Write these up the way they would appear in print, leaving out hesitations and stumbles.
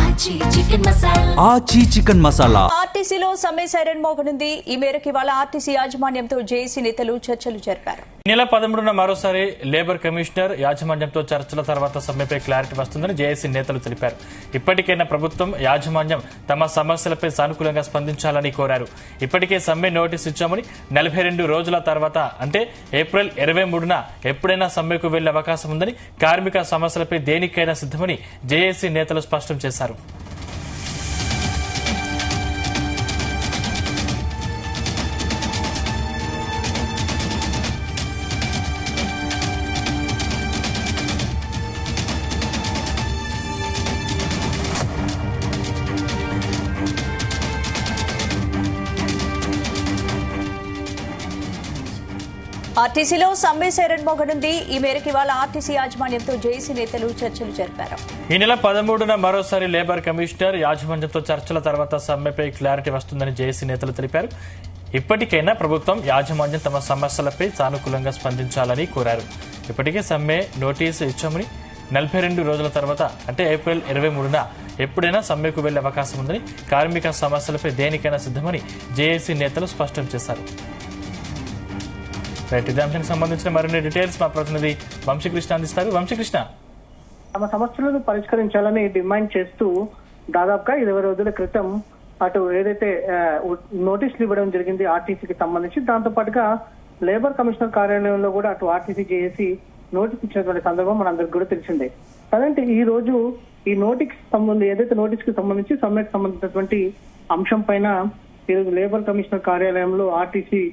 ఆచి చికెన్ మసాలా. ఆర్టీసీలో సమ్మె సైరన్ మోగనుంది. ఈ మేరకు ఇవాళ ఆర్టీసీ యాజమాన్యంతో జేఏసీ నేతలు చర్చలు జరిపారు. నెల 13న మరోసారి లేబర్ కమిషనర్ యాజమాన్యంతో చర్చల తర్వాత సమ్మెపై క్లారిటీ వస్తుందని జేఏసీ నేతలు తెలిపారు. ఇప్పటికైనా ప్రభుత్వం యాజమాన్యం తమ సమస్యలపై సానుకూలంగా స్పందించాలని కోరారు. ఇప్పటికే సమ్మె నోటీసు ఇచ్చామని 42 రోజుల తర్వాత అంటే ఏప్రిల్ 23న ఎప్పుడైనా సమ్మెకు వెళ్లే అవకాశం ఉందని, కార్మిక సమస్యలపై దేనికైనా సిద్దమని జేఏసీ నేతలు స్పష్టం చేశారు. ఆర్టీసీలో సమ్మె సైరన్ మోగనుంది. ఈ మేరకు ఇవాళ ఆర్టీసీ యాజమాన్యంతో జేఏసీ నేతలు చర్చలు జరిపారు. ఈ నెల 13న మరోసారి లేబర్ కమిషనర్ యాజమాన్యంతో చర్చల తర్వాత సమ్మెపై క్లారిటీ వస్తుందని జేఏసీ నేతలు తెలిపారు. ఇప్పటికైనా ప్రభుత్వం యాజమాన్యం తమ సమస్యలపై సానుకూలంగా స్పందించాలని కోరారు. ఇప్పటికే సమ్మె నోటీసు ఇచ్చామని 42 రోజుల తర్వాత అంటే ఏప్రిల్ 23న ఎప్పుడైనా సమ్మెకు వెళ్లే అవకాశం ఉందని, కార్మిక సమస్యలపై దేనికైనా సిద్దమని జేఏసీ నేతలు స్పష్టం చేశారు. ఇదే అంశానికి సంబంధించిన మరిన్ని డీటెయిల్స్ మా ప్రతినిధి వంశీకృష్ణ అందిస్తారు. వంశీకృష్ణ, తమ సమస్యలను పరిష్కరించాలని డిమాండ్ చేస్తూ దాదాపుగా 20 రోజుల క్రితం అటు ఏదైతే నోటీసులు ఇవ్వడం జరిగింది ఆర్టీసీకి సంబంధించి, దాంతో పాటుగా లేబర్ కమిషనర్ కార్యాలయంలో కూడా అటు ఆర్టీసీ జేఏసీ నోటీస్ ఇచ్చినటువంటి సందర్భం మనందరికి కూడా తెలిసిందే. అదంటే ఈ రోజు ఈ ఏదైతే నోటీస్ కి సంబంధించి సమ్మెకు సంబంధించినటువంటి అంశం పైన ఈరోజు లేబర్ కమిషనర్ కార్యాలయంలో ఆర్టీసీ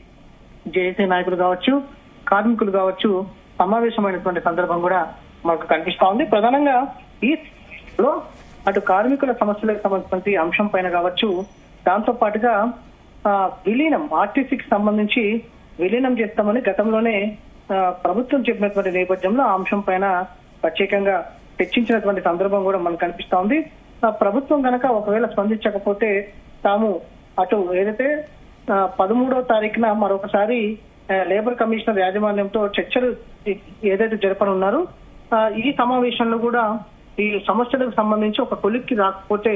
జేఏసీ నాయకులు కావచ్చు, కార్మికులు కావచ్చు సమావేశమైనటువంటి సందర్భం కూడా మనకు కనిపిస్తా ఉంది. ప్రధానంగా ఈ లో అటు కార్మికుల సమస్యలకు సంబంధించి అంశం పైన కావచ్చు, దాంతో పాటుగా విలీనం ఆర్టీసీకి సంబంధించి విలీనం చేస్తామని గతంలోనే ప్రభుత్వం చెప్పినటువంటి నేపథ్యంలో ఆ అంశం పైన ప్రత్యేకంగా చర్చించినటువంటి సందర్భం కూడా మనకు కనిపిస్తా ఉంది. ప్రభుత్వం కనుక ఒకవేళ స్పందించకపోతే తాము అటు ఏదైతే 13వ తారీఖున మరొకసారి లేబర్ కమిషనర్ యాజమాన్యంతో చర్చలు ఏదైతే జరపనున్నారో ఈ సమావేశంలో కూడా ఈ సమస్యలకు సంబంధించి ఒక కొలిక్కి రాకపోతే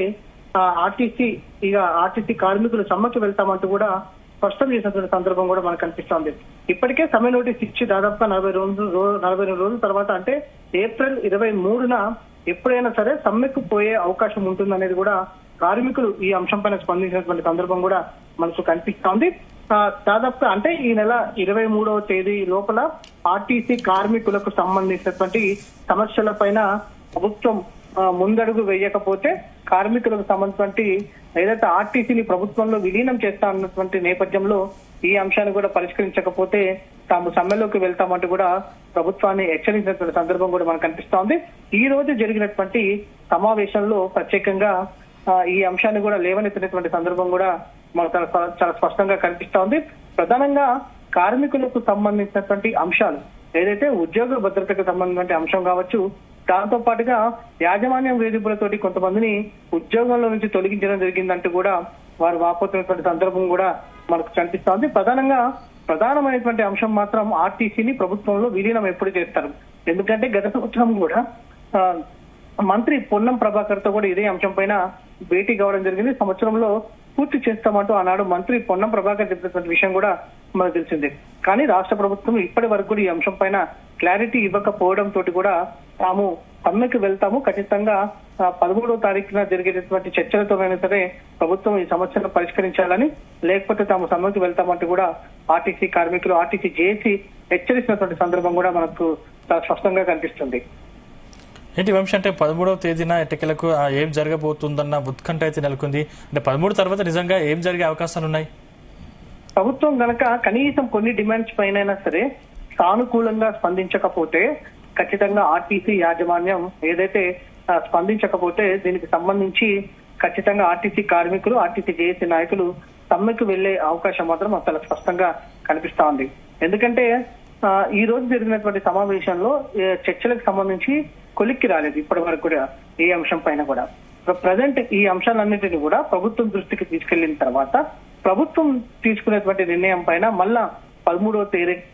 ఆర్టీసీ కార్మికులు సమ్మెకి వెళ్తామంటూ కూడా స్పష్టం చేసినటువంటి సందర్భం కూడా మనకు కనిపిస్తోంది. ఇప్పటికే సమ్మె నోటీస్ ఇచ్చి దాదాపుగా 42 రోజుల తర్వాత అంటే ఏప్రిల్ 23న ఎప్పుడైనా సరే సమ్మెకు పోయే అవకాశం ఉంటుందనేది కూడా కార్మికులు ఈ అంశం పైన స్పందించినటువంటి సందర్భం కూడా మనకు కనిపిస్తోంది. దాదాపుగా అంటే ఈ నెల 23వ తేదీ లోపల ఆర్టీసీ కార్మికులకు సంబంధించినటువంటి సమస్యల పైన ప్రభుత్వం ముందడుగు వేయకపోతే కార్మికులకు సంబంధించినటువంటి ఏదైతే ఆర్టీసీని ప్రభుత్వంలో విలీనం చేస్తా అన్నటువంటి నేపథ్యంలో ఈ అంశాన్ని కూడా పరిష్కరించకపోతే తాము సమ్మెలోకి వెళ్తామంటూ కూడా ప్రభుత్వాన్ని హెచ్చరించినటువంటి సందర్భం కూడా మనకు కనిపిస్తోంది. ఈ రోజు జరిగినటువంటి సమావేశంలో ప్రత్యేకంగా ఈ అంశాన్ని కూడా లేవనెత్తినటువంటి సందర్భం కూడా మనకు చాలా స్పష్టంగా కనిపిస్తా ఉంది. ప్రధానంగా కార్మికులకు సంబంధించినటువంటి అంశాలు ఏదైతే ఉద్యోగ భద్రతకు సంబంధించిన అంశం కావచ్చు, దాంతో పాటుగా యాజమాన్యం వేధింపులతోటి కొంతమందిని ఉద్యోగంలో నుంచి తొలగించడం జరిగిందంటూ కూడా వారు వాపోతున్నటువంటి సందర్భం కూడా మనకు కనిపిస్తా ఉంది. ప్రధానమైనటువంటి అంశం మాత్రం ఆర్టీసీని ప్రభుత్వంలో విలీనం ఎప్పుడు చేస్తారు. ఎందుకంటే గత సంవత్సరం కూడా మంత్రి పొన్నం ప్రభాకర్ తో కూడా ఇదే అంశం పైన భేటీ కావడం జరిగింది. సంవత్సరంలో పూర్తి చేస్తామంటూ ఆనాడు మంత్రి పొన్నం ప్రభాకర్ చెప్పినటువంటి విషయం కూడా మనకు తెలిసిందే. కానీ రాష్ట్ర ప్రభుత్వం ఇప్పటి వరకు కూడా ఈ అంశం పైన క్లారిటీ ఇవ్వకపోవడంతో కూడా తాము సమ్మెకు వెళ్తాము, ఖచ్చితంగా 13వ తారీఖున జరిగేటటువంటి చర్చలతోనైనా సరే ప్రభుత్వం ఈ సమస్యను పరిష్కరించాలని, లేకపోతే తాము సమ్మెకు వెళ్తామంటూ కూడా ఆర్టీసీ కార్మికులు ఆర్టీసీ జేఏసీ హెచ్చరిస్తున్నటువంటి సందర్భం కూడా మనకు చాలా స్పష్టంగా కనిపిస్తుంది. ఏంటి వంశీ, అంటే 13వ తేదీన ఎన్నికలకు ఏం జరగబోతుందన్న ఉత్కంఠ అయితే నెలకొంది. అంటే 13 తర్వాత నిజంగా ఏం జరిగే అవకాశాలు ఉన్నాయి? ప్రభుత్వం గనక కనీసం కొన్ని డిమాండ్స్ పైన సరే సానుకూలంగా స్పందించకపోతే ఖచ్చితంగా ఆర్టీసీ యాజమాన్యం ఏదైతే స్పందించకపోతే దీనికి సంబంధించి ఖచ్చితంగా ఆర్టీసీ కార్మికులు ఆర్టీసీ జేఏసీ నాయకులు సమ్మెకు వెళ్లే అవకాశం మాత్రం చాలా స్పష్టంగా కనిపిస్తా ఉంది. ఎందుకంటే ఈ రోజు జరిగినటువంటి సమావేశంలో చర్చలకు సంబంధించి కొలిక్కి రాలేదు ఇప్పటి వరకు కూడా ఈ అంశం పైన కూడా. ప్రజెంట్ ఈ అంశాలన్నింటినీ కూడా ప్రభుత్వం దృష్టికి తీసుకెళ్లిన తర్వాత ప్రభుత్వం తీసుకునేటువంటి నిర్ణయం పైన మళ్ళా 13వ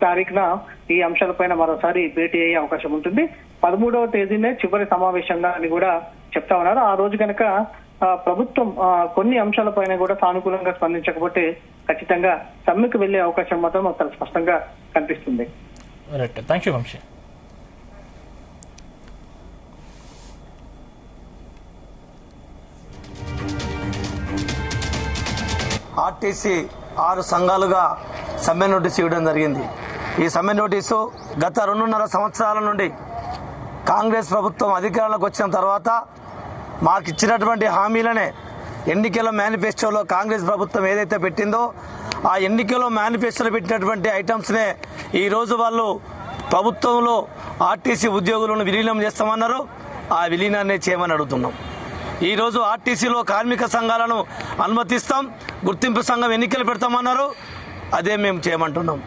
తారీఖున ఈ అంశాలపైన మరోసారి భేటీ అయ్యే అవకాశం ఉంటుంది. 13వ తేదీనే చివరి సమావేశంగా అని కూడా చెప్తా ఉన్నారు. ఆ రోజు కనుక ప్రభుత్వం కొన్ని అంశాలపైన కూడా సానుకూలంగా స్పందించకపోతే ఖచ్చితంగా సమ్మెకు వెళ్లే అవకాశం మాత్రం చాలా స్పష్టంగా కనిపిస్తుంది. Thank you Vamsi. ఆర్టీసీ 6 సంఘాలుగా సమ్మె నోటీసు ఇవ్వడం జరిగింది. ఈ సమ్మె నోటీసు గత 2.5 సంవత్సరాల నుండి కాంగ్రెస్ ప్రభుత్వం అధికారంలోకి వచ్చిన తర్వాత మాకు ఇచ్చినటువంటి హామీలనే ఎన్నికల మేనిఫెస్టోలో కాంగ్రెస్ ప్రభుత్వం ఏదైతే పెట్టిందో ఆ ఎన్నికల్లో మేనిఫెస్టోలో పెట్టినటువంటి ఐటమ్స్నే ఈరోజు వాళ్ళు ప్రభుత్వంలో ఆర్టీసీ ఉద్యోగులను విలీనం చేస్తామన్నారు. ఆ విలీనాన్ని చేయమని అడుగుతున్నాం. ఈరోజు ఆర్టీసీలో కార్మిక సంఘాలను అనుమతిస్తాం, గుర్తింపు సంఘం ఎన్నికలు పెడతామన్నారు. అదే మేము చేయమంటున్నాం.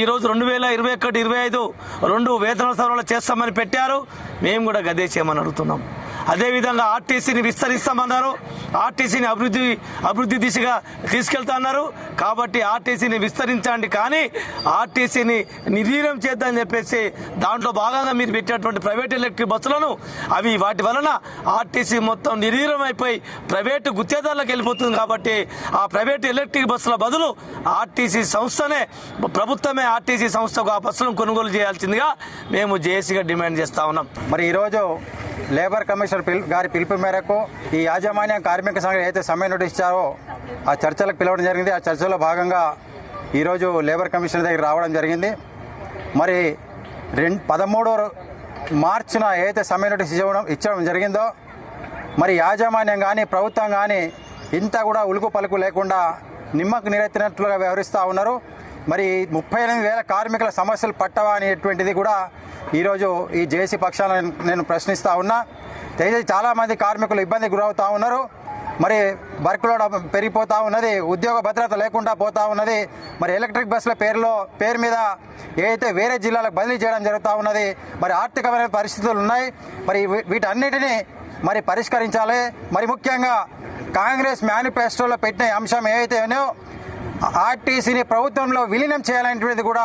ఈరోజు 2021-25 2 వేతన సవరణలు చేస్తామని పెట్టారు. మేము కూడా గదే చేయమని అడుగుతున్నాం. అదేవిధంగా ఆర్టీసీని విస్తరిస్తామన్నారు. ఆర్టీసీని అభివృద్ధి దిశగా తీసుకెళ్తా అన్నారు. కాబట్టి ఆర్టీసీని విస్తరించండి, కానీ ఆర్టీసీని నిర్వీర్యం చేద్దామని చెప్పేసి దాంట్లో భాగంగా మీరు పెట్టినటువంటి ప్రైవేట్ ఎలక్ట్రిక్ బస్సులను వాటి వలన ఆర్టీసీ మొత్తం నిర్వీర్యం అయిపోయి ప్రైవేటు గుత్తేదారులకు వెళ్ళిపోతుంది. కాబట్టి ఆ ప్రైవేట్ ఎలక్ట్రిక్ బస్సుల బదులు ఆర్టీసీ సంస్థనే, ప్రభుత్వమే ఆర్టీసీ సంస్థకు ఆ బస్సులను కొనుగోలు చేయాల్సిందిగా మేము జేఏసీగా డిమాండ్ చేస్తా ఉన్నాం. మరి ఈరోజు లేబర్ కమిషనర్ గారి పిలుపు మేరకు ఈ యాజమాన్య కార్మిక సంఘం ఏదైతే సమ్మె నోటీస్ ఇచ్చారో ఆ చర్చలకు పిలవడం జరిగింది. ఆ చర్చలో భాగంగా ఈరోజు లేబర్ కమిషనర్ దగ్గర రావడం జరిగింది. మరి 13వ మార్చిన ఏదైతే సమ్మె నోటీస్ ఇచ్చడం జరిగిందో మరి యాజమాన్యం కానీ ప్రభుత్వం కానీ ఇంత కూడా ఉలుకు పలుకు లేకుండా నిమ్మకు నీరెత్తినట్లుగా వ్యవహరిస్తూ ఉన్నారు. మరి 38,000 కార్మికుల సమస్యలు పట్టవా అనేటువంటిది కూడా ఈరోజు ఈ జేఏసీ పక్షాన నేను ప్రశ్నిస్తూ ఉన్నా. దయచేసి చాలామంది కార్మికులు ఇబ్బందికి గురవుతూ ఉన్నారు. మరి వర్క్ లోడ్ పెరిగిపోతూ ఉన్నది, ఉద్యోగ భద్రత లేకుండా పోతూ ఉన్నది. మరి ఎలక్ట్రిక్ బస్సుల పేరు మీద ఏదైతే వేరే జిల్లాలకు బదిలీ చేయడం జరుగుతూ ఉన్నది. మరి ఆర్థికమైన పరిస్థితులు ఉన్నాయి. మరి వీటన్నిటినీ మరి పరిష్కరించాలి. మరి ముఖ్యంగా కాంగ్రెస్ మేనిఫెస్టోలో పెట్టిన అంశం ఏదైతే ఉన్నాయో ఆర్టీసీని ప్రభుత్వంలో విలీనం చేయాలనేటువంటిది కూడా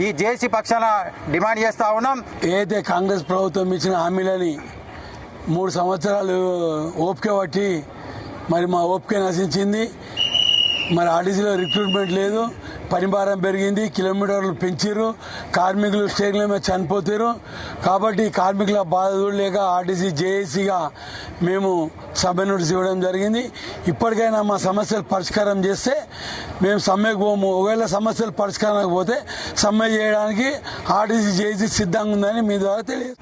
ఈ జేఏసీ పక్షాన డిమాండ్ చేస్తా ఉన్నాం. ఏదైతే కాంగ్రెస్ ప్రభుత్వం ఇచ్చిన హామీలని 3 సంవత్సరాలు ఓపిక పట్టి మరి మా ఓపిక నశించింది. మరి ఆర్టీసీలో రిక్రూట్మెంట్ లేదు, పనిభారం పెరిగింది, కిలోమీటర్లు పెంచారు, కార్మికులు స్టేట్ల మీద చనిపోతారు. కాబట్టి కార్మికుల బాధ లేక ఆర్టీసీ జేఏసీగా మేము సమ్మె నోటీస్ ఇవ్వడం జరిగింది. ఇప్పటికైనా మా సమస్యలు పరిష్కారం చేస్తే మేము సమ్మెకు పోము. ఒకవేళ సమస్యలు పరిష్కారం పోతే సమ్మె చేయడానికి ఆర్టీసీ జేఏసీ సిద్ధంగా ఉందని మీ ద్వారా తెలియదు.